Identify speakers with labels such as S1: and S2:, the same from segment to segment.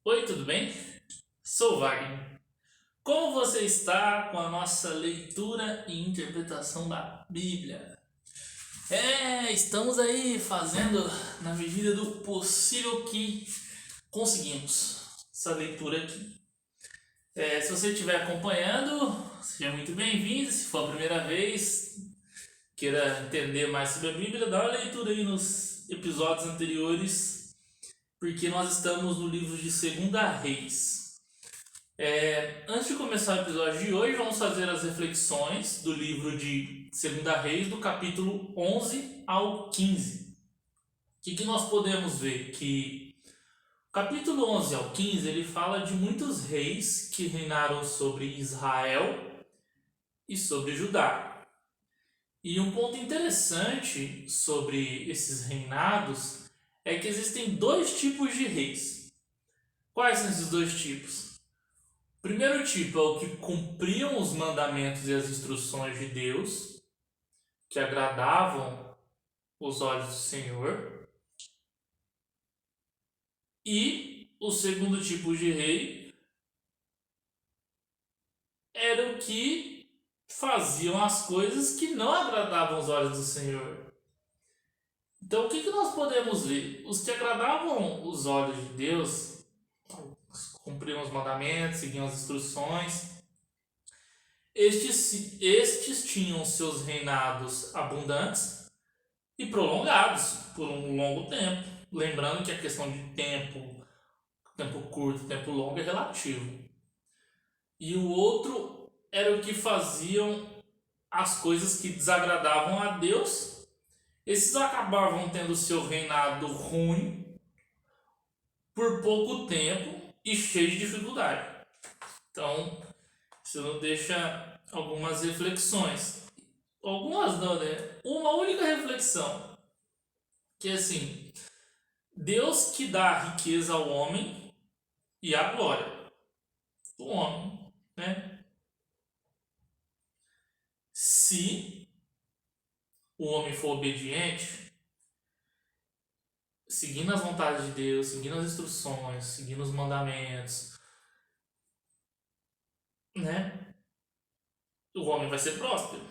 S1: Oi, tudo bem? Sou Wagner. Como você está com a nossa leitura e interpretação da Bíblia? Estamos aí fazendo na medida do possível que conseguimos essa leitura aqui. Se você estiver acompanhando, seja muito bem-vindo. Se for a primeira vez, queira entender mais sobre a Bíblia, dá uma leitura aí nos episódios anteriores, porque nós estamos no livro de Segunda Reis. Antes de começar o episódio de hoje, vamos fazer as reflexões do livro de Segunda Reis, do capítulo 11 ao 15. O que nós podemos ver? Que o capítulo 11 ao 15 ele fala de muitos reis que reinaram sobre Israel e sobre Judá. E um ponto interessante sobre esses reinados é que existem dois tipos de reis. Quais são esses dois tipos? O primeiro tipo é o que cumpriam os mandamentos e as instruções de Deus, que agradavam os olhos do Senhor. E o segundo tipo de rei era o que faziam as coisas que não agradavam os olhos do Senhor. Então, o que nós podemos ver? Os que agradavam os olhos de Deus, cumpriam os mandamentos, seguiam as instruções. Estes tinham seus reinados abundantes e prolongados por um longo tempo. Lembrando que a questão de tempo curto, tempo longo é relativo. E o outro era o que faziam as coisas que desagradavam a Deus. Esses acabavam tendo seu reinado ruim por pouco tempo e cheio de dificuldade. Então, isso nos deixa algumas reflexões. Algumas não, né? Uma única reflexão. Que é assim, Deus que dá a riqueza ao homem e a glória do homem, né? Se o homem for obediente, seguindo as vontades de Deus, seguindo as instruções, seguindo os mandamentos, né? O homem vai ser próspero,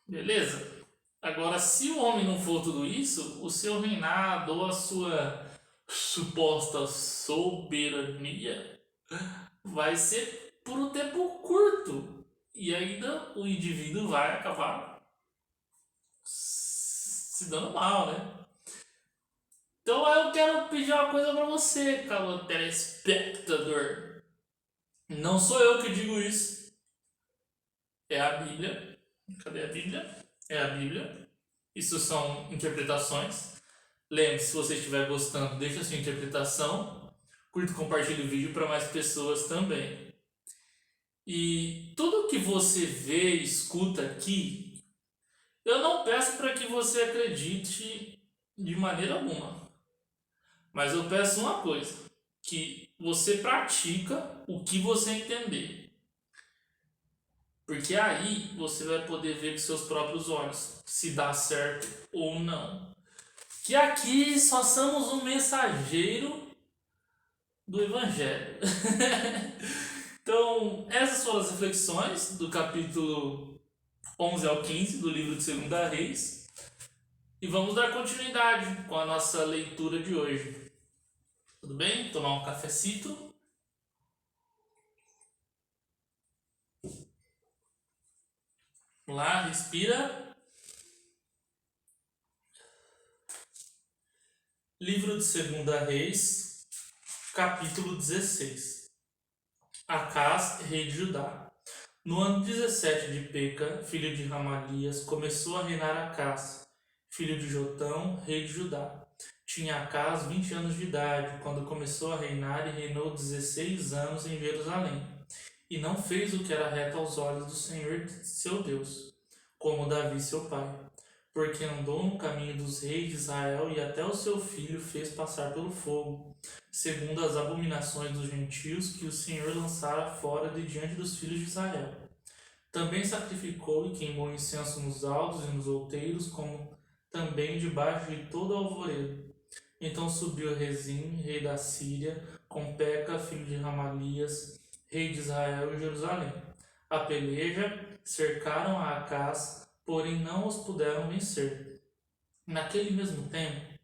S1: beleza? Agora, se o homem não for tudo isso, o seu reinado ou a sua suposta soberania vai ser por um tempo curto. E ainda o indivíduo vai acabar se dando mal, né? Então eu quero pedir uma coisa pra você, caro telespectador. Não sou eu que digo isso. É a Bíblia. Cadê a Bíblia? É a Bíblia. Isso são interpretações. Lembre-se, se você estiver gostando, deixe a sua interpretação. Curta e compartilhe o vídeo para mais pessoas também. E tudo que você vê e escuta aqui, eu não peço para que você acredite de maneira alguma. Mas eu peço uma coisa, que você pratica o que você entender. Porque aí você vai poder ver com seus próprios olhos se dá certo ou não. Que aqui só somos um mensageiro do Evangelho. Então, essas foram as reflexões do capítulo 11 ao 15 do livro de Segunda Reis. E vamos dar continuidade com a nossa leitura de hoje. Tudo bem? Tomar um cafecito. Vamos lá, respira. Livro de Segunda Reis, capítulo 16. Acás, rei de Judá. No ano 17 de Peca, filho de Ramalias, começou a reinar Acás, filho de Jotão, rei de Judá. Tinha Acás 20 anos de idade, quando começou a reinar e reinou 16 anos em Jerusalém. E não fez o que era reto aos olhos do Senhor seu Deus, como Davi seu pai, porque andou no caminho dos reis de Israel e até o seu filho fez passar pelo fogo, segundo as abominações dos gentios que o Senhor lançara fora de diante dos filhos de Israel. Também sacrificou e queimou incenso nos altos e nos outeiros, como também debaixo de todo o alvoredo. Então subiu Rezim, rei da Síria, com Peca, filho de Ramalias, rei de Israel e Jerusalém. A peleja, cercaram a Acás, porém não os puderam vencer. Naquele mesmo tempo,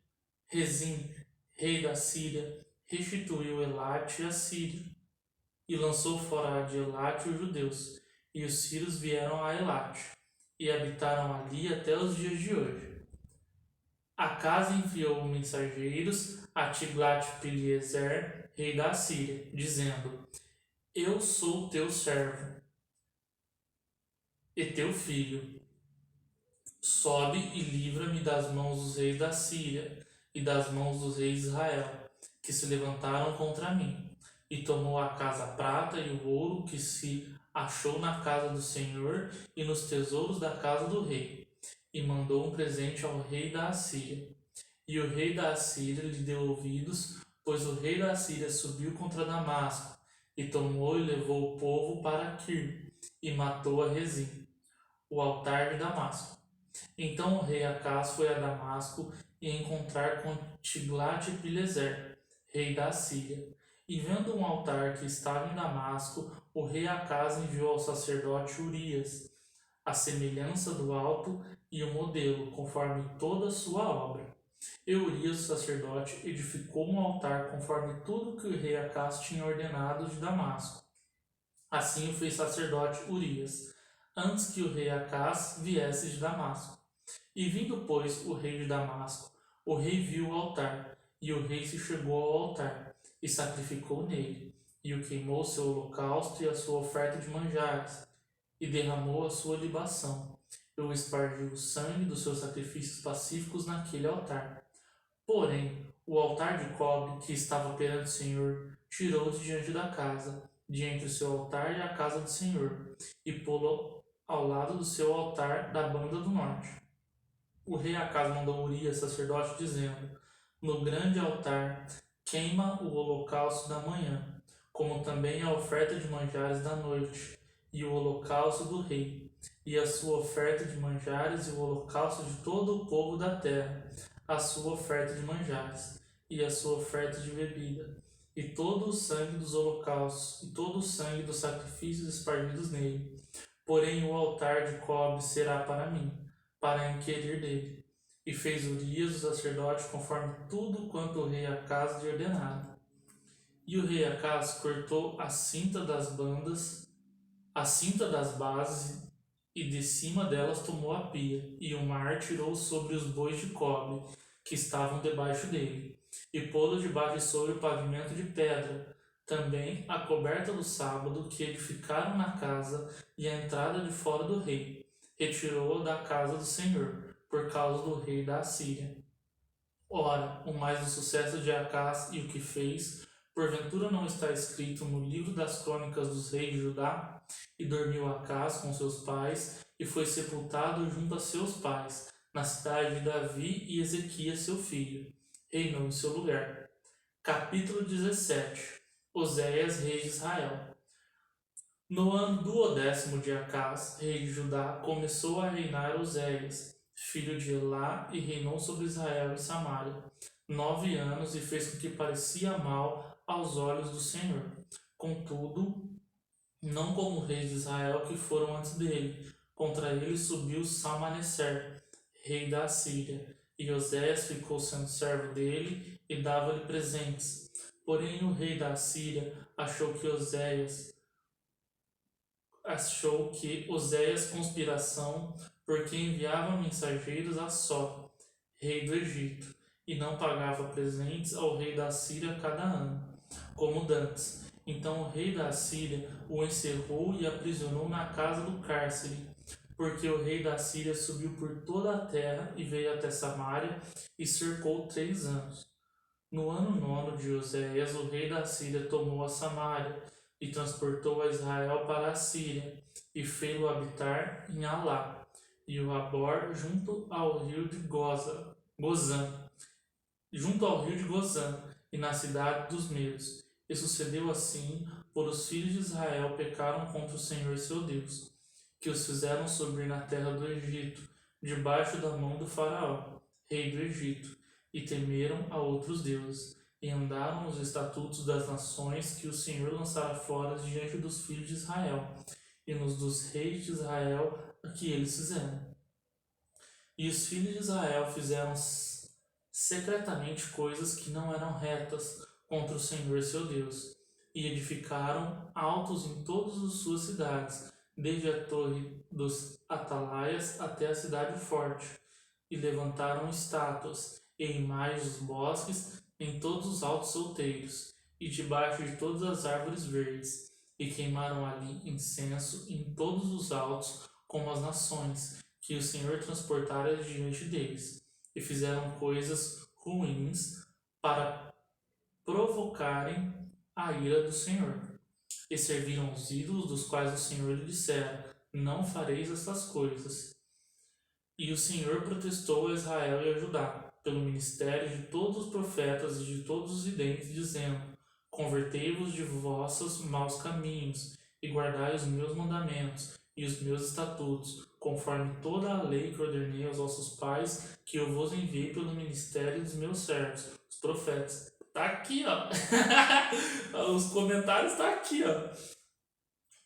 S1: Rezim, rei da Síria, restituiu Elate à Síria, e lançou fora de Elate os judeus, e os sírios vieram a Elate, e habitaram ali até os dias de hoje. Acás enviou mensageiros a Tiglat-Pileser, rei da Síria, dizendo: Eu sou teu servo e teu filho. Sobe e livra-me das mãos dos reis da Síria e das mãos dos reis de Israel, que se levantaram contra mim. E tomou Acás a prata e o ouro que se achou na casa do Senhor e nos tesouros da casa do rei, e mandou um presente ao rei da Assíria. E o rei da Assíria lhe deu ouvidos, pois o rei da Assíria subiu contra Damasco, e tomou e levou o povo para Quir, e matou a Rezim, o altar de Damasco. Então o rei Acás foi a Damasco e encontrar com Tiglat-Pileser, rei da Síria. E vendo um altar que estava em Damasco, o rei Acás enviou ao sacerdote Urias a semelhança do alto e o modelo, conforme toda a sua obra. E Urias, o sacerdote, edificou um altar conforme tudo que o rei Acás tinha ordenado de Damasco. Assim o fez sacerdote Urias, antes que o rei Acás viesse de Damasco. E vindo, pois, o rei de Damasco, o rei viu o altar, e o rei se chegou ao altar, e sacrificou nele, e o queimou seu holocausto e a sua oferta de manjares, e derramou a sua libação, e o espargiu o sangue dos seus sacrifícios pacíficos naquele altar. Porém, o altar de cobre que estava perante o Senhor tirou de diante da casa, de entre o seu altar e a casa do Senhor, e pô-lo ao lado do seu altar da banda do norte. O rei Acás mandou Urias, sacerdote, dizendo: No grande altar queima o holocausto da manhã, como também a oferta de manjares da noite, e o holocausto do rei, e a sua oferta de manjares, e o holocausto de todo o povo da terra, a sua oferta de manjares, e a sua oferta de bebida, e todo o sangue dos holocaustos, e todo o sangue dos sacrifícios espargidos nele. Porém o altar de cobre será para mim, para inquirir dele. E fez Urias, o sacerdote, conforme tudo quanto o rei Acás lhe ordenara. E o rei Acás cortou a cinta das bandas, a cinta das bases, e de cima delas tomou a pia, e o mar tirou sobre os bois de cobre, que estavam debaixo dele, e pô-lo debaixo sobre o pavimento de pedra, também a coberta do sábado que edificaram na casa e a entrada de fora do rei. Retirou-a da casa do Senhor, por causa do rei da Assíria. Ora, o mais do sucesso de Acás e o que fez, porventura não está escrito no livro das crônicas dos reis de Judá? E dormiu Acás com seus pais, e foi sepultado junto a seus pais, na cidade de Davi, e Ezequias seu filho reinou em seu lugar. Capítulo 17. Oséias, rei de Israel. No ano 12º de Acás, rei de Judá, começou a reinar Oséias, filho de Elá, e reinou sobre Israel e Samaria 9 anos, e fez com que parecia mal aos olhos do Senhor. Contudo, não como reis de Israel que foram antes dele. Contra ele subiu Salmaneser, rei da Assíria, e Oséias ficou sendo servo dele e dava-lhe presentes. Porém o rei da Assíria achou que Oséias conspiração, porque enviava mensageiros a Só, rei do Egito, e não pagava presentes ao rei da Síria cada ano, como dantes. Então o rei da Síria o encerrou e aprisionou na casa do cárcere, porque o rei da Síria subiu por toda a terra e veio até Samaria e cercou 3 anos. No ano 9º de Oséias, o rei da Síria tomou a Samaria e transportou a Israel para a Síria, e fê-lo habitar em Alá, e o Habor junto ao rio de Gozã, e na cidade dos Medos. E sucedeu assim, por os filhos de Israel pecaram contra o Senhor seu Deus, que os fizeram subir na terra do Egito, debaixo da mão do faraó, rei do Egito, e temeram a outros deuses, e andaram nos estatutos das nações que o Senhor lançara fora diante dos filhos de Israel, e nos dos reis de Israel a que eles fizeram. E os filhos de Israel fizeram secretamente coisas que não eram retas contra o Senhor seu Deus, e edificaram altos em todas as suas cidades, desde a torre dos atalaias até a cidade forte, e levantaram estátuas e imagens dos bosques em todos os altos solteiros, e debaixo de todas as árvores verdes, e queimaram ali incenso em todos os altos, como as nações, que o Senhor transportara diante deles, e fizeram coisas ruins para provocarem a ira do Senhor. E serviram os ídolos dos quais o Senhor lhe dissera: não fareis estas coisas. E o Senhor protestou a Israel e a Judá, pelo ministério de todos os profetas e de todos os videntes, dizendo: convertei-vos de vossos maus caminhos, e guardai os meus mandamentos e os meus estatutos, conforme toda a lei que ordenei aos vossos pais, que eu vos enviei pelo ministério dos meus servos, os profetas. Tá aqui, ó. Os comentários tá aqui, ó.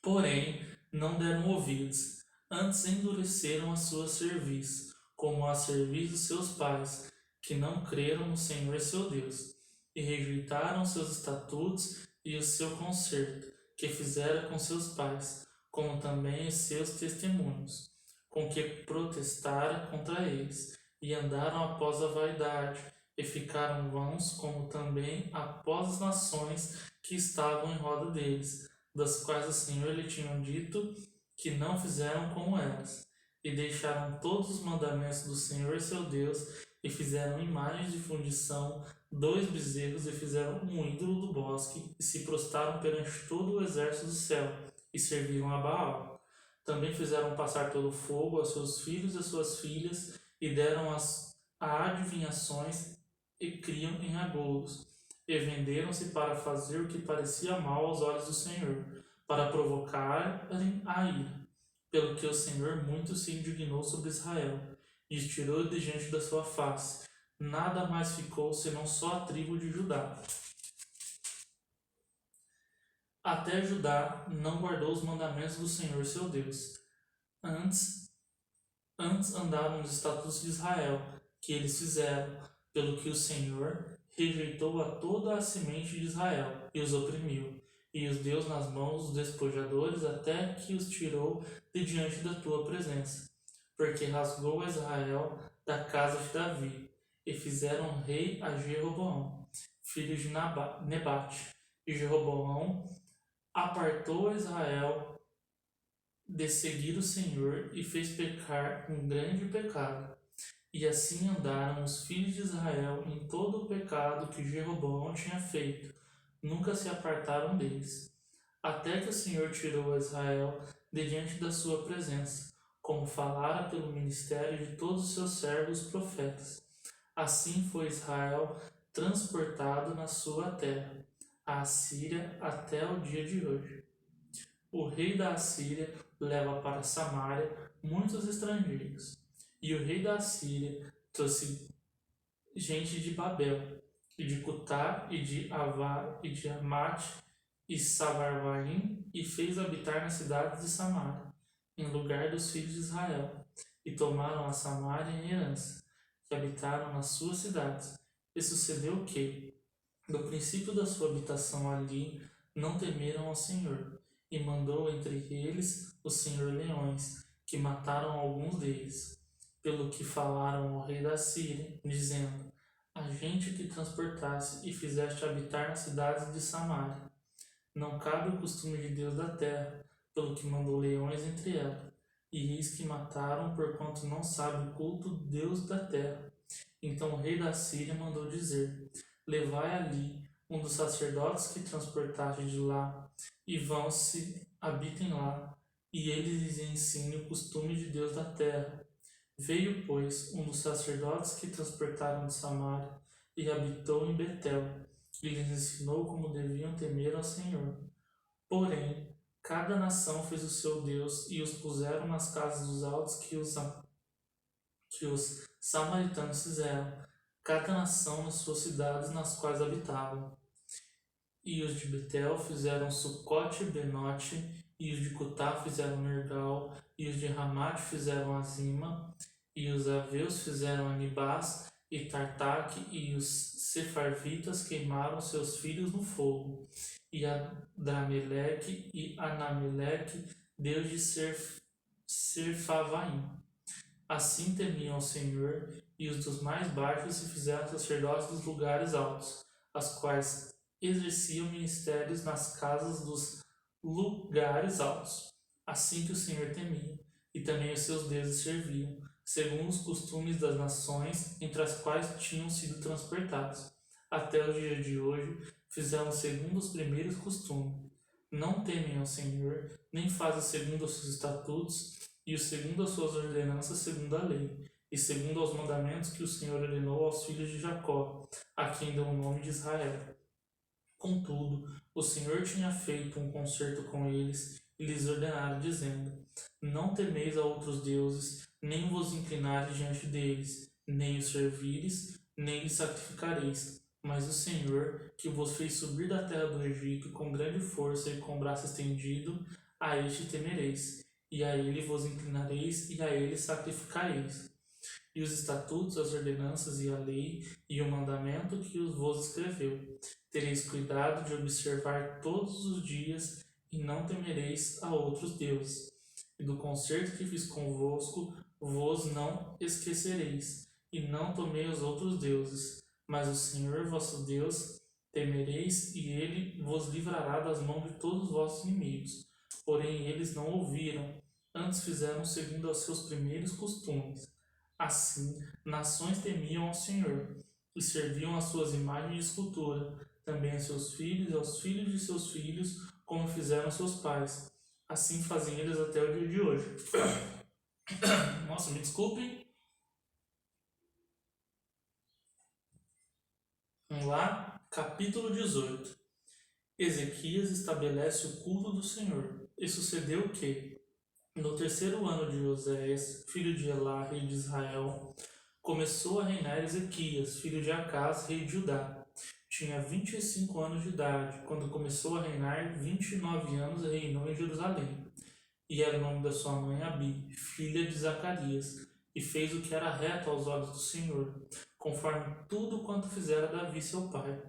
S1: Porém, não deram ouvidos, antes endureceram a sua cerviz, como a cerviz dos seus pais, que não creram no Senhor seu Deus, e rejeitaram seus estatutos e o seu concerto, que fizera com seus pais, como também os seus testemunhos, com que protestara contra eles, e andaram após a vaidade, e ficaram vãos, como também após as nações que estavam em roda deles, das quais o Senhor lhe tinha dito que não fizeram como elas, e deixaram todos os mandamentos do Senhor seu Deus, e fizeram imagens de fundição, 2 bezerros, e fizeram um ídolo do bosque, e se prostraram perante todo o exército do céu, e serviram a Baal. Também fizeram passar pelo fogo a seus filhos e a suas filhas, e deram a adivinhações, e criam em agouros, e venderam-se para fazer o que parecia mal aos olhos do Senhor, para provocarem a ira, pelo que o Senhor muito se indignou sobre Israel, e os tirou de diante da sua face. Nada mais ficou senão só a tribo de Judá. Até Judá não guardou os mandamentos do Senhor seu Deus. Antes andaram nos estatutos de Israel, que eles fizeram, pelo que o Senhor rejeitou a toda a semente de Israel e os oprimiu, e os deu nas mãos dos despojadores até que os tirou de diante da tua presença, porque rasgou a Israel da casa de Davi, e fizeram rei a Jeroboão, filho de Nebate, e Jeroboão apartou a Israel de seguir o Senhor e fez pecar um grande pecado. E assim andaram os filhos de Israel em todo o pecado que Jeroboão tinha feito, nunca se apartaram deles, até que o Senhor tirou a Israel de diante da sua presença, como falara pelo ministério de todos os seus servos profetas. Assim foi Israel transportado na sua terra, a Assíria, até o dia de hoje. O rei da Assíria leva para Samaria muitos estrangeiros, e o rei da Assíria trouxe gente de Babel, e de Cutá, e de Avá, e de Amate, e Savarvaim, e fez habitar nas cidades de Samaria, em lugar dos filhos de Israel, e tomaram a Samaria em herança, que habitaram nas suas cidades. E sucedeu que, do princípio da sua habitação ali, não temeram ao Senhor, e mandou entre eles o Senhor leões, que mataram alguns deles, pelo que falaram ao rei da Síria, dizendo: a gente que transportasse e fizeste habitar nas cidades de Samaria. Não cabe o costume de Deus da terra, pelo que mandou leões entre ela, e reis que mataram, porquanto não sabe o culto do Deus da terra. Então o rei da Síria mandou dizer: levai ali um dos sacerdotes que transportaste de lá, e vão-se, habitem lá, e ele lhes ensine o costume de Deus da terra. Veio, pois, um dos sacerdotes que transportaram de Samaria, e habitou em Betel, e lhes ensinou como deviam temer ao Senhor. Porém, cada nação fez o seu Deus, e os puseram nas casas dos altos que os samaritanos fizeram. cada nação nas suas cidades nas quais habitavam. E os de Betel fizeram Sucote e Benote, e os de Cutá fizeram Nergal, e os de Ramate fizeram Azima, e os aveus fizeram Anibás e Tartaque, e os sefarvitas queimaram seus filhos no fogo, e Adrameleque e Anameleque, deus de Serfavaim. Assim temiam ao Senhor, e os dos mais baixos se fizeram sacerdotes dos lugares altos, as quais exerciam ministérios nas casas dos lugares altos. Assim que o Senhor temia, e também os seus deuses serviam, segundo os costumes das nações entre as quais tinham sido transportados. Até o dia de hoje, fizeram segundo os primeiros costumes. Não temem ao Senhor, nem fazem segundo os seus estatutos, e o segundo as suas ordenanças segundo a lei, e segundo aos mandamentos que o Senhor ordenou aos filhos de Jacó, a quem deu o nome de Israel. Contudo, o Senhor tinha feito um concerto com eles, e lhes ordenara, dizendo: Não temeis a outros deuses, nem vos inclinares diante deles, nem os servires, nem lhes sacrificareis. Mas o Senhor, que vos fez subir da terra do Egito com grande força e com o braço estendido, a este temereis, e a ele vos inclinareis, e a ele sacrificareis. E os estatutos, as ordenanças e a lei, e o mandamento que vos escreveu. Tereis cuidado de observar todos os dias, e não temereis a outros deuses. E do concerto que fiz convosco, vos não esquecereis, e não tomei os outros deuses. Mas o Senhor vosso Deus temereis, e ele vos livrará das mãos de todos os vossos inimigos. Porém eles não ouviram, antes fizeram segundo aos seus primeiros costumes. Assim, nações temiam ao Senhor, e serviam às suas imagens de escultura, também a seus filhos e aos filhos de seus filhos, como fizeram seus pais. Assim fazem eles até o dia de hoje. Nossa, me desculpem. Vamos lá, capítulo 18. Ezequias estabelece o culto do Senhor. E sucedeu que, no terceiro ano de Oséias, filho de Elá, rei de Israel, começou a reinar Ezequias, filho de Acás, rei de Judá. Tinha 25 anos de idade, quando começou a reinar. 29 anos reinou em Jerusalém. E era o nome da sua mãe Abi, filha de Zacarias, e fez o que era reto aos olhos do Senhor, conforme tudo quanto fizera Davi seu pai.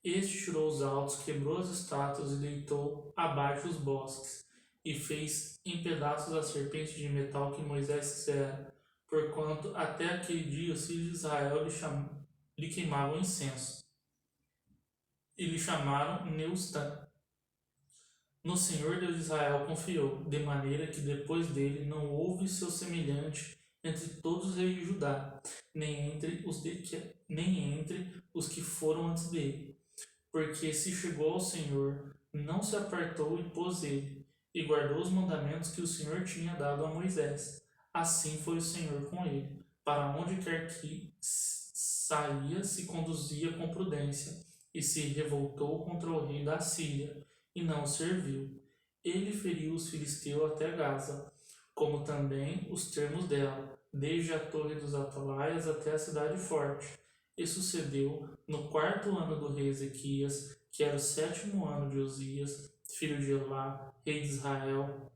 S1: Este tirou os altos, quebrou as estátuas e deitou abaixo os bosques, e fez em pedaços a serpente de metal que Moisés fizera, porquanto até aquele dia os filhos de Israel lhe queimavam incenso, e lhe chamaram Neustã. No Senhor Deus de Israel confiou, de maneira que depois dele não houve seu semelhante entre todos os reis de Judá, nem entre os que foram antes dele. Porque se chegou ao Senhor, não se apartou e pôs ele, e guardou os mandamentos que o Senhor tinha dado a Moisés. Assim foi o Senhor com ele. Para onde quer que saía, se conduzia com prudência, e se revoltou contra o rei da Síria, e não o serviu. Ele feriu os filisteus até Gaza, como também os termos dela, desde a torre dos atalaias até a cidade forte. E sucedeu no quarto ano do rei Ezequias, que era o 7º ano de Osias, filho de Elá, rei de Israel,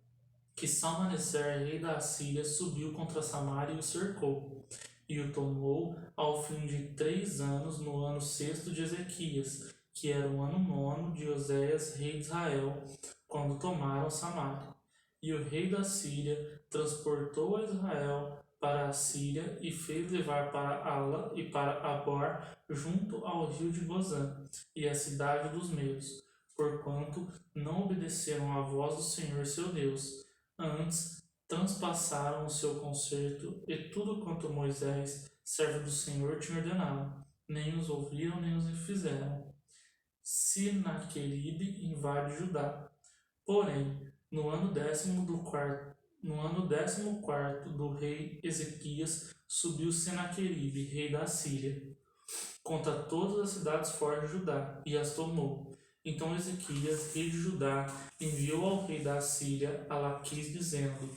S1: que Salmaneser, rei da Assíria, subiu contra Samaria e o cercou, e o tomou ao fim de 3 anos, no ano 6º de Ezequias, que era o ano 9º de Oséias, rei de Israel, quando tomaram Samaria. E o rei da Síria transportou a Israel para a Síria e fez levar para Ala e para Abor, junto ao rio de Gozã, e a cidade dos meus, porquanto não obedeceram à voz do Senhor seu Deus. Antes, transpassaram o seu concerto e tudo quanto Moisés, servo do Senhor, tinha ordenado. Nem os ouviram, nem os fizeram. Sinaqueribe invade Judá. Porém, no ano 14º do rei Ezequias, subiu Senaqueribe, rei da Síria, contra todas as cidades fortes de Judá, e as tomou. Então Ezequias, rei de Judá, enviou ao rei da Síria a Laquis, dizendo: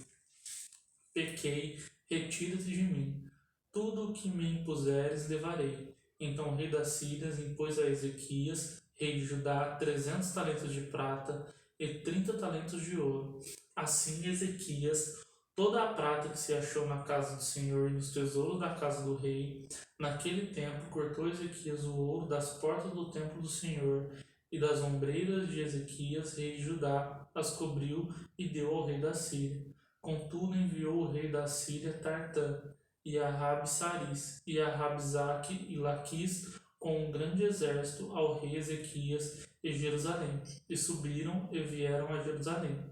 S1: Pequei, retira-te de mim. Tudo o que me impuseres levarei. Então o rei da Síria impôs a Ezequias, rei de Judá, 300 talentos de prata e 30 talentos de ouro. Assim Ezequias, toda a prata que se achou na casa do Senhor e nos tesouros da casa do rei, naquele tempo cortou Ezequias o ouro das portas do templo do Senhor e das ombreiras de Ezequias, rei de Judá, as cobriu e deu ao rei da Síria. Contudo enviou o rei da Síria Tartã, e a Rabi-Saris, e a Rabzaque e Laquis com um grande exército ao rei Ezequias e Jerusalém, e subiram e vieram a Jerusalém.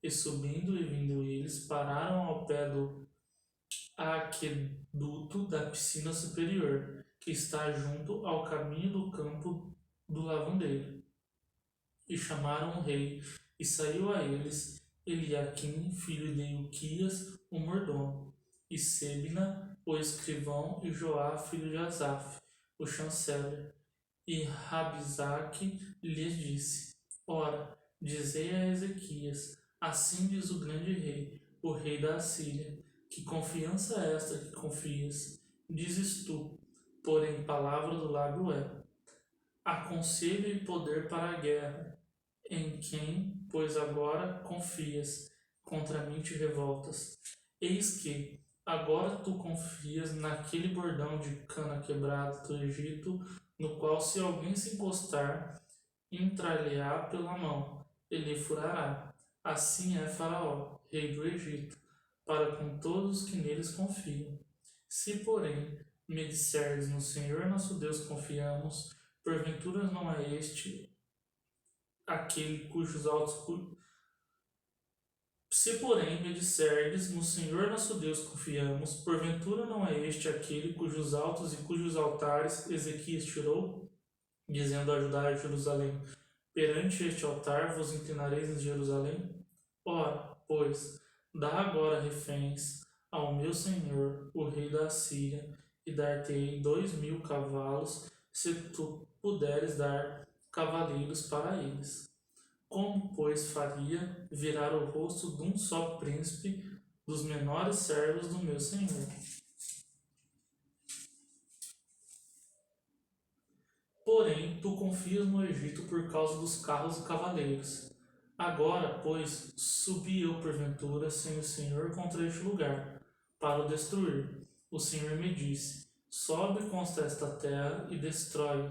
S1: E subindo e vindo eles, pararam ao pé do aqueduto da piscina superior, que está junto ao caminho do campo do lavandeiro. E chamaram o rei, e saiu a eles Eliaquim, filho de Ilquias, o mordomo, e Sebna, o escrivão, e Joá, filho de Asaf, o chanceler. E Rabizaque lhes disse: Ora, dizei a Ezequias: assim diz o grande rei, o rei da Assíria, que confiança é esta que confias? Dizes tu, porém palavra do lábio é: há conselho e poder para a guerra, em quem, pois agora confias, contra mim te revoltas. Eis que, agora tu confias naquele bordão de cana quebrada do Egito, no qual se alguém se encostar, entrar-lhe-á pela mão, ele furará. Assim é Faraó, rei do Egito, para com todos os que neles confiam. Se, porém, me disserdes no Senhor nosso Deus confiamos, porventura não é este aquele cujos altos. Se, porém, me disserdes, no Senhor nosso Deus confiamos, porventura não é este aquele cujos altos e cujos altares Ezequias tirou, dizendo a Judá e Jerusalém: perante este altar vos inclinareis em Jerusalém? Ora, pois, dá agora reféns ao meu senhor, o rei da Assíria, e dar-te-ei 2.000 cavalos, se tu puderes dar cavaleiros para eles. Como, pois, faria virar o rosto de um só príncipe dos menores servos do meu senhor? Porém, tu confias no Egito por causa dos carros e cavaleiros. Agora, pois, subi eu porventura sem o Senhor contra este lugar, para o destruir. O Senhor me disse: sobe contra esta terra e destrói-a.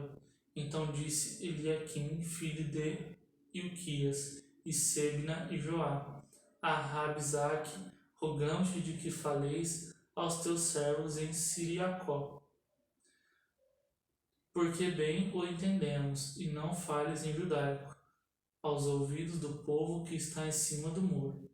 S1: Então disse Eliaquim, filho de Ilquias, e Sebna e Joá, a Rabizaque, rogamos-te de que faleis aos teus servos em Siriacó, porque bem o entendemos, e não fales em judaico, aos ouvidos do povo que está em cima do muro.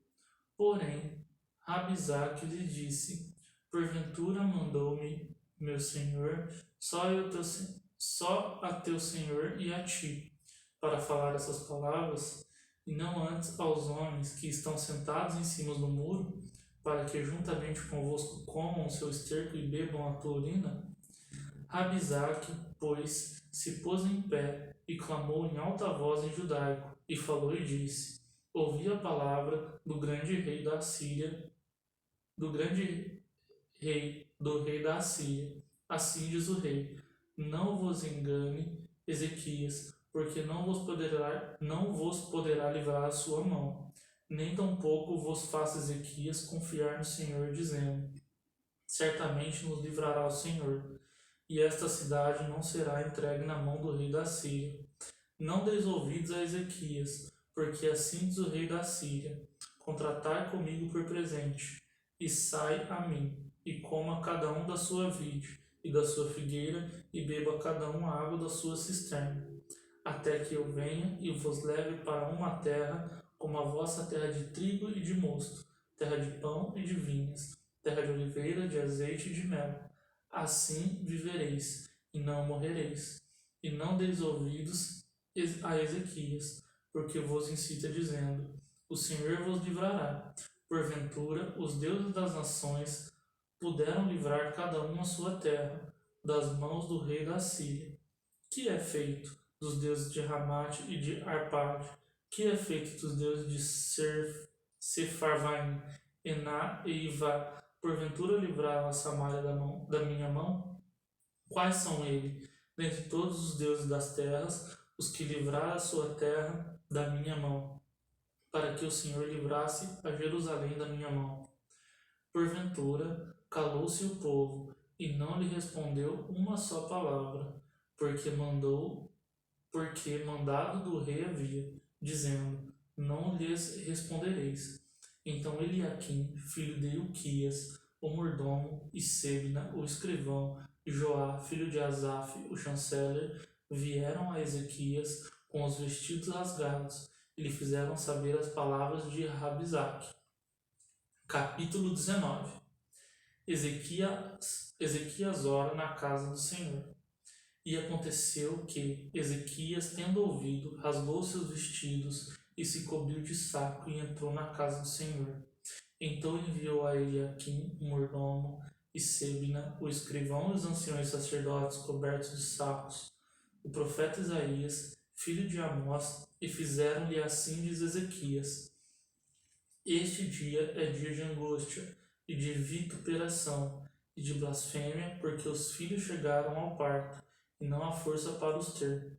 S1: Porém, Rabizaque lhe disse: porventura mandou-me meu senhor, só a teu senhor e a ti, para falar essas palavras, e não antes aos homens que estão sentados em cima do muro, para que juntamente convosco comam o seu esterco e bebam a tua urina? Rabizaque, pois, se pôs em pé e clamou em alta voz em judaico, e falou e disse: ouvi a palavra do grande rei da Síria, do grande rei, do rei da Síria. Assim diz o rei: não vos engane, Ezequias, porque não vos poderá livrar a sua mão, nem tampouco vos faça Ezequias confiar no Senhor, dizendo: certamente nos livrará o Senhor, e esta cidade não será entregue na mão do rei da Síria. Não deis ouvidos a Ezequias, porque assim diz o rei da Síria: contratai comigo por presente, e sai a mim, e coma cada um da sua vide e da sua figueira, e beba cada um a água da sua cisterna, até que eu venha e vos leve para uma terra como a vossa terra de trigo e de mosto, terra de pão e de vinhas, terra de oliveira, de azeite e de mel. Assim vivereis, e não morrereis. E não deis ouvidos a Ezequias, porque vos incita dizendo: o Senhor vos livrará. Porventura, os deuses das nações puderam livrar cada um a sua terra das mãos do rei da Síria. Que é feito dos deuses de Ramate e de Arpade? Que é feito dos deuses de Sepharvaim, Ená e Ivá? Porventura livraram a Samaria da minha mão? Quais são ele? Dentre todos os deuses das terras, os que livraram a sua terra da minha mão, para que o Senhor livrasse a Jerusalém da minha mão. Porventura, calou-se o povo, e não lhe respondeu uma só palavra, porque mandado do rei havia, dizendo: não lhes respondereis. Então Eliaquim, filho de Ilquias, o mordomo, e Sebna, o escrivão, e Joá, filho de Asaf, o chanceler, vieram a Ezequias com os vestidos rasgados, e lhe fizeram saber as palavras de Rabizaque. Capítulo 19. Ezequias ora na casa do Senhor. E aconteceu que Ezequias, tendo ouvido, rasgou seus vestidos e se cobriu de saco e entrou na casa do Senhor. Então enviou a Eliaquim, o mordomo, e Sebna, o escrivão, e os anciões sacerdotes cobertos de sacos, o profeta Isaías, filho de Amós, e fizeram-lhe assim diz Ezequias: este dia é dia de angústia, e de vituperação, e de blasfêmia, porque os filhos chegaram ao parto, e não há força para os ter.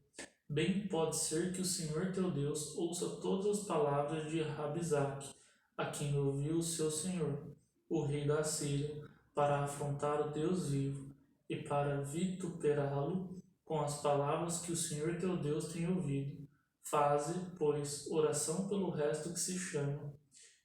S1: Bem pode ser que o Senhor teu Deus ouça todas as palavras de Rabizaque, a quem ouviu o seu senhor, o rei da Assíria, para afrontar o Deus vivo, e para vituperá-lo com as palavras que o Senhor teu Deus tem ouvido. Faze, pois, oração pelo resto que se chama.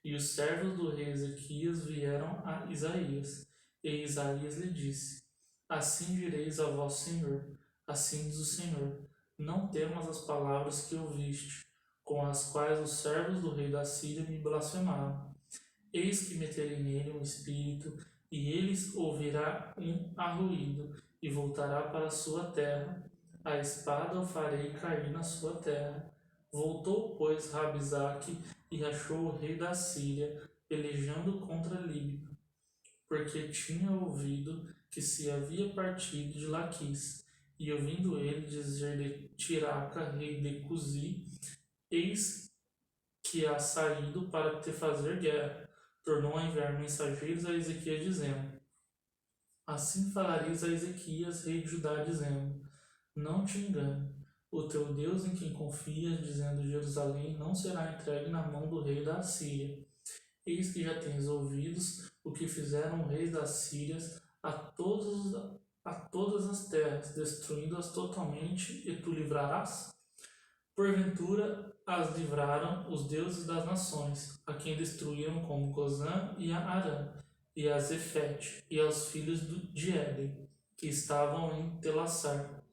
S1: E os servos do rei Ezequias vieram a Isaías, e Isaías lhe disse: assim direis a vosso senhor, assim diz o Senhor: não temas as palavras que ouviste, com as quais os servos do rei da Síria me blasfemaram. Eis que meterei nele um espírito, e eles ouvirá um arruído, e voltará para a sua terra. A espada o farei cair na sua terra. Voltou, pois, Rabizaque e achou o rei da Síria, pelejando contra Líbia, porque tinha ouvido que se havia partido de Laquis, e ouvindo ele dizer de Tiraca, rei de Cuzi, eis que há saído para te fazer guerra. Tornou a enviar mensageiros a Ezequias, dizendo: assim falareis a Ezequias, rei de Judá, dizendo: não te engane, o teu Deus em quem confias, dizendo: Jerusalém não será entregue na mão do rei da Assíria. Eis que já tens ouvidos o que fizeram reis das Sírias a todas as terras, destruindo-as totalmente, e tu livrarás? Porventura as livraram os deuses das nações, a quem destruíram como Gozã e a Arã, e a Zefete, e aos filhos de Éden, que estavam em Telassar.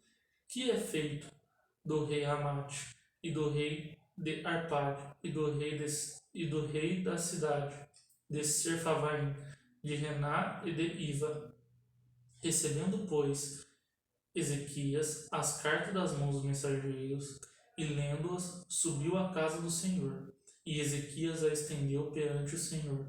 S1: Que é feito do rei Ramate, e do rei de Arpade, e do rei da cidade, de Serfavaim, de Rená e de Iva. Recebendo, pois, Ezequias as cartas das mãos dos mensageiros, e lendo-as, subiu à casa do Senhor. E Ezequias a estendeu perante o Senhor.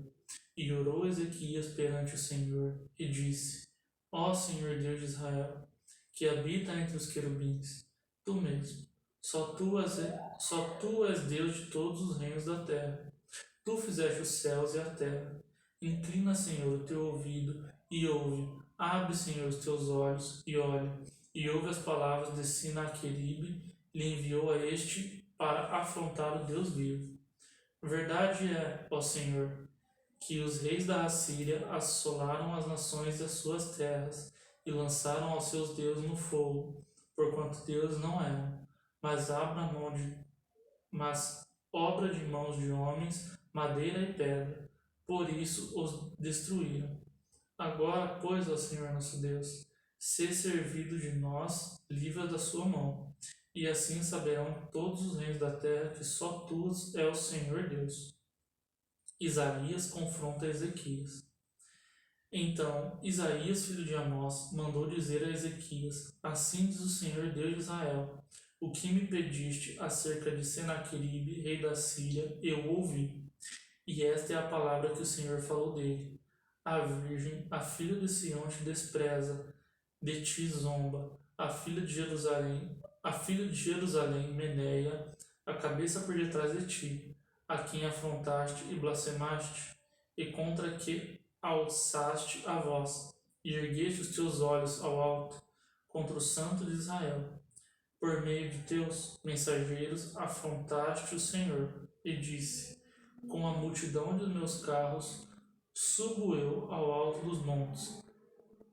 S1: E orou Ezequias perante o Senhor, e disse: ó Senhor Deus de Israel, que habita entre os querubins, tu mesmo, só tu és Deus de todos os reinos da terra. Tu fizeste os céus e a terra. Inclina, Senhor, o teu ouvido e ouve. Abre, Senhor, os teus olhos e olha. E ouve as palavras de Sinaqueribe, lhe enviou a este para afrontar o Deus vivo. Verdade é, ó Senhor, que os reis da Assíria assolaram as nações das suas terras e lançaram aos seus deuses no fogo, porquanto Deus não eram, mas obra de mãos de homens, madeira e pedra. Por isso os destruíram. Agora, pois, ó Senhor nosso Deus, sê servido de nós, livra da sua mão. E assim saberão todos os reinos da terra que só tu é o Senhor Deus. Isaías confronta Ezequias. Então Isaías, filho de Amós, mandou dizer a Ezequias: assim diz o Senhor Deus de Israel: o que me pediste acerca de Senaqueribe, rei da Síria, eu ouvi. E esta é a palavra que o Senhor falou dele: a virgem, a filha de Sião te despreza, de ti zomba, a filha de Jerusalém meneia a cabeça por detrás de ti, a quem afrontaste e blasfemaste, e contra que alçaste a voz, e ergueste os teus olhos ao alto. contra o Santo de Israel. Por meio de teus mensageiros afrontaste o Senhor, e disse: com a multidão de meus carros subo eu ao alto dos montes,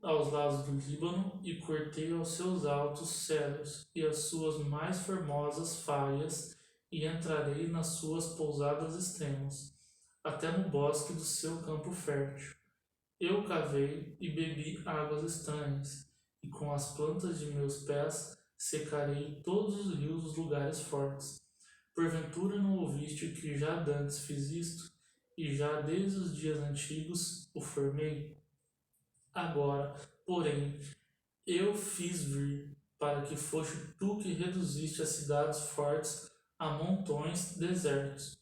S1: aos lados do Líbano, e cortei aos seus altos cedros e as suas mais formosas falhas, e entrarei nas suas pousadas extremas, até no bosque do seu campo fértil. Eu cavei e bebi águas estranhas, e com as plantas de meus pés secarei todos os rios dos lugares fortes. Porventura não ouviste que já dantes fiz isto, e já desde os dias antigos o formei? Agora, porém, eu fiz vir, para que foste tu que reduziste as cidades fortes a montões desertos.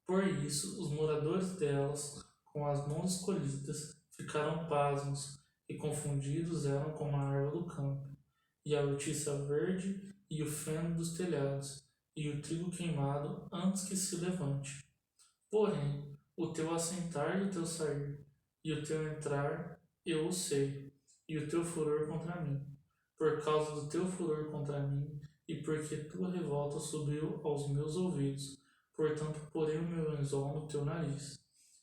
S1: Por isso, os moradores delas, com as mãos escolhidas, ficaram pasmos, e confundidos eram como a árvore do campo, e a hortiça verde, e o feno dos telhados, e o trigo queimado antes que se levante. Porém, o teu assentar e o teu sair, e o teu entrar, eu o sei, e o teu furor contra mim. Por causa do teu furor contra mim, e porque tua revolta subiu aos meus ouvidos, portanto porei o meu anzol no teu nariz,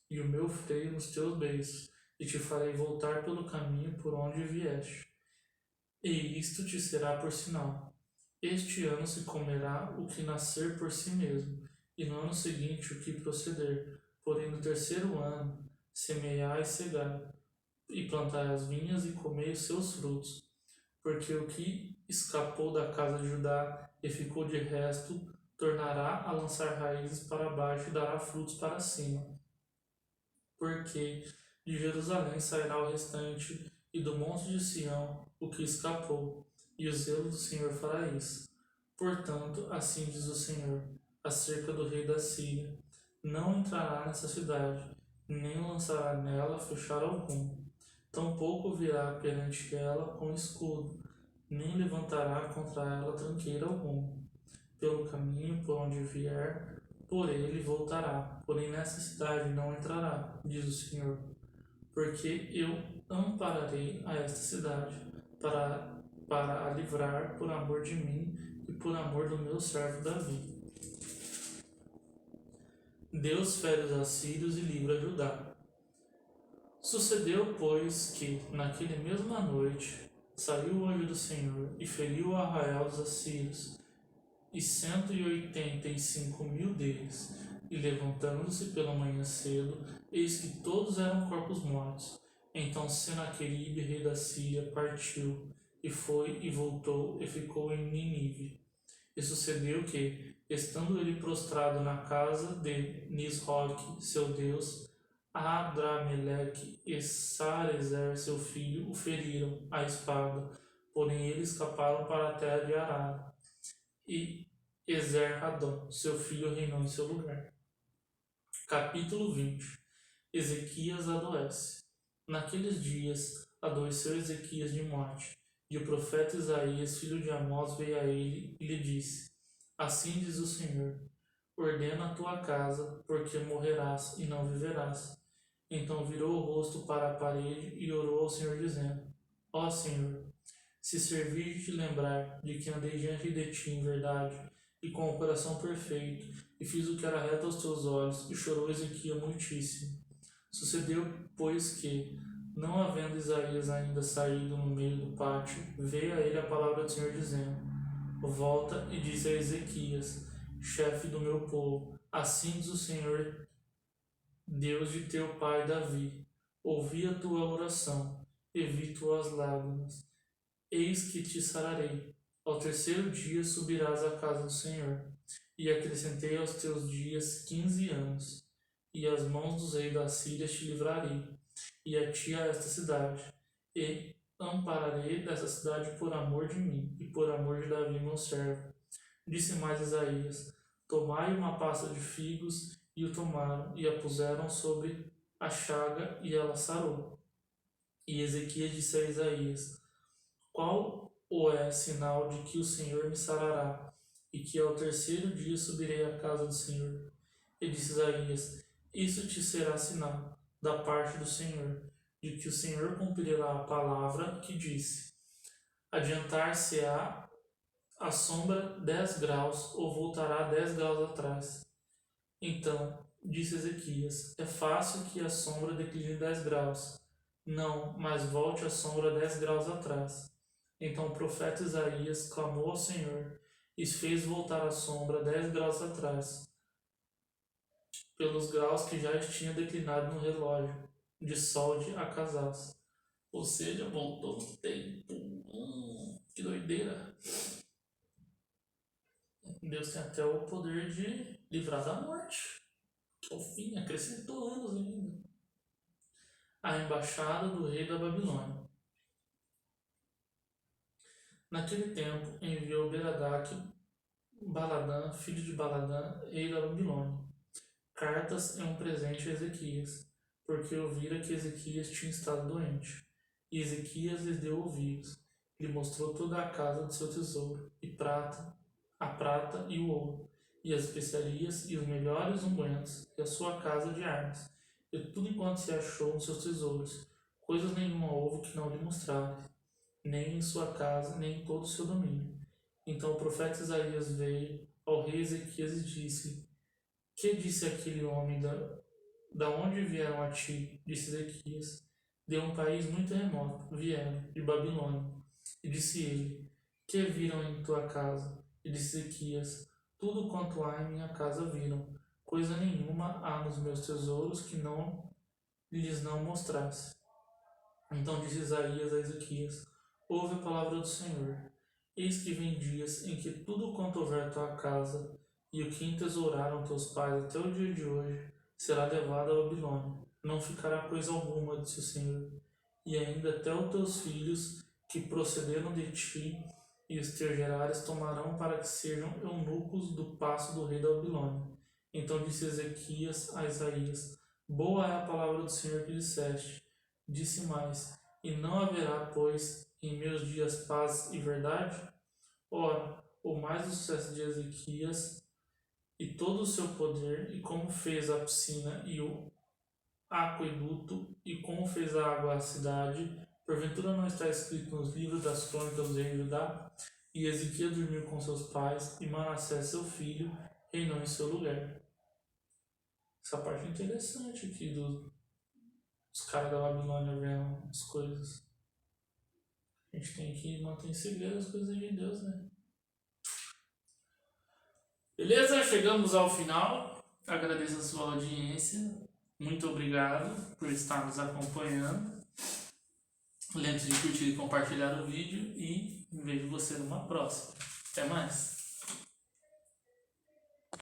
S1: e o meu freio nos teus beiços, e te farei voltar pelo caminho por onde vieste. E isto te será por sinal. Este ano se comerá o que nascer por si mesmo, e no ano seguinte o que proceder. Porém, no terceiro ano, semeai e cegai, e plantai as vinhas e comei os seus frutos. Porque o que escapou da casa de Judá e ficou de resto, tornará a lançar raízes para baixo e dará frutos para cima. Porque de Jerusalém sairá o restante, e do monte de Sião o que escapou, e o zelo do Senhor fará isso. Portanto, assim diz o Senhor, acerca do rei da Síria: não entrará nessa cidade, nem lançará nela fechar algum. Tampouco virá perante ela com escudo, nem levantará contra ela tranqueira alguma. Pelo caminho por onde vier, por ele voltará, porém nessa cidade não entrará, diz o Senhor, porque eu ampararei a esta cidade, para a livrar por amor de mim e por amor do meu servo Davi. Deus fere os assírios e livra Judá. Sucedeu, pois, que, naquela mesma noite, saiu o anjo do Senhor e feriu o arraial dos assírios, e 185.000 deles, e levantando-se pela manhã cedo, eis que todos eram corpos mortos. Então Senaqueribe, rei da Síria, partiu, e foi e voltou, e ficou em Nínive. E sucedeu que, estando ele prostrado na casa de Nisroque, seu deus, Adrameleque e Sarezer, seu filho, o feriram à espada, porém eles escaparam para a terra de Arara. E Ezer-Hadom, seu filho, reinou em seu lugar. Capítulo 20. Ezequias adoece. Naqueles dias adoeceu Ezequias de morte, e o profeta Isaías, filho de Amós, veio a ele e lhe disse: assim diz o Senhor, ordena a tua casa, porque morrerás e não viverás. Então virou o rosto para a parede e orou ao Senhor, dizendo: ó Senhor, se servir de te lembrar de que andei diante de ti em verdade e com o coração perfeito, e fiz o que era reto aos teus olhos, e chorou Ezequias muitíssimo. Sucedeu, pois, que, não havendo Isaías ainda saído no meio do pátio, veio a ele a palavra do Senhor, dizendo: volta e diz a Ezequias, chefe do meu povo, assim diz o Senhor, Deus de teu pai Davi: ouvi a tua oração, e vi tuas lágrimas. Eis que te sararei. Ao terceiro dia subirás à casa do Senhor, e acrescentei aos teus dias 15 anos, e as mãos dos reis da Síria te livrarei, e a ti a esta cidade, e ampararei dessa cidade por amor de mim, e por amor de Davi meu servo. Disse mais Isaías: tomai uma pasta de figos, e o tomaram, e a puseram sobre a chaga, e ela sarou. E Ezequias disse a Isaías: qual o é sinal de que o Senhor me sarará, e que ao terceiro dia subirei à casa do Senhor? E disse Isaías: isso te será sinal da parte do Senhor, de que o Senhor cumprirá a palavra que disse. Adiantar-se-á a sombra 10 graus, ou voltará 10 graus atrás. Então, disse Ezequias, é fácil que a sombra decline 10 graus. Não, mas volte a sombra 10 graus atrás. Então o profeta Isaías clamou ao Senhor e fez voltar a sombra 10 graus atrás, pelos graus que já tinha declinado no relógio, de sol de Acasás. Ou seja, voltou no tempo. Que doideira. Deus tem até o poder de livrar da morte. Ao fim, acrescentou anos ainda. A embaixada do rei da Babilônia. Naquele tempo, enviou Berodach, Baladã, filho de Baladã, rei da Babilônia, cartas e um presente a Ezequias, porque ouvira que Ezequias tinha estado doente. E Ezequias lhes deu ouvidos, lhe mostrou toda a casa de seu tesouro, a prata e o ouro, e as especiarias e os melhores ungüentos, e a sua casa de armas, e tudo enquanto se achou nos seus tesouros. Coisas nenhuma houve que não lhe mostrasse, nem em sua casa, nem em todo o seu domínio. Então o profeta Isaías veio ao rei Ezequias e disse-lhe, que disse aquele homem da onde vieram a ti? Disse Ezequias, de um país muito remoto, vieram, de Babilônia. E disse ele, que viram em tua casa? E disse Ezequias, tudo quanto há em minha casa viram, coisa nenhuma há nos meus tesouros que lhes não mostrasse. Então disse Isaías a Ezequias, ouve a palavra do Senhor. Eis que vem dias em que tudo quanto houver tua casa e o que entesouraram teus pais até o dia de hoje será levado à Babilônia. Não ficará coisa alguma, disse o Senhor. E ainda até os teus filhos que procederam de ti e os teus gerares tomarão para que sejam eunucos do paço do rei da Babilônia. Então disse Ezequias a Isaías, boa é a palavra do Senhor que disseste. Disse mais, e não haverá, pois, em meus dias paz e verdade? Ora, o mais do sucesso de Ezequias e todo o seu poder, e como fez a piscina e o aqueduto, e como fez a água à cidade, porventura não está escrito nos livros das crônicas do rei de Judá? E Ezequias dormiu com seus pais, e Manassés, seu filho, reinou em seu lugar. Essa parte é interessante aqui dos caras da Babilônia vendo as coisas. A gente tem que manter em segredo as coisas de Deus, né? Beleza? Chegamos ao final. Agradeço a sua audiência. Muito obrigado por estar nos acompanhando. Lembre-se de curtir e compartilhar o vídeo e vejo você numa próxima. Até mais!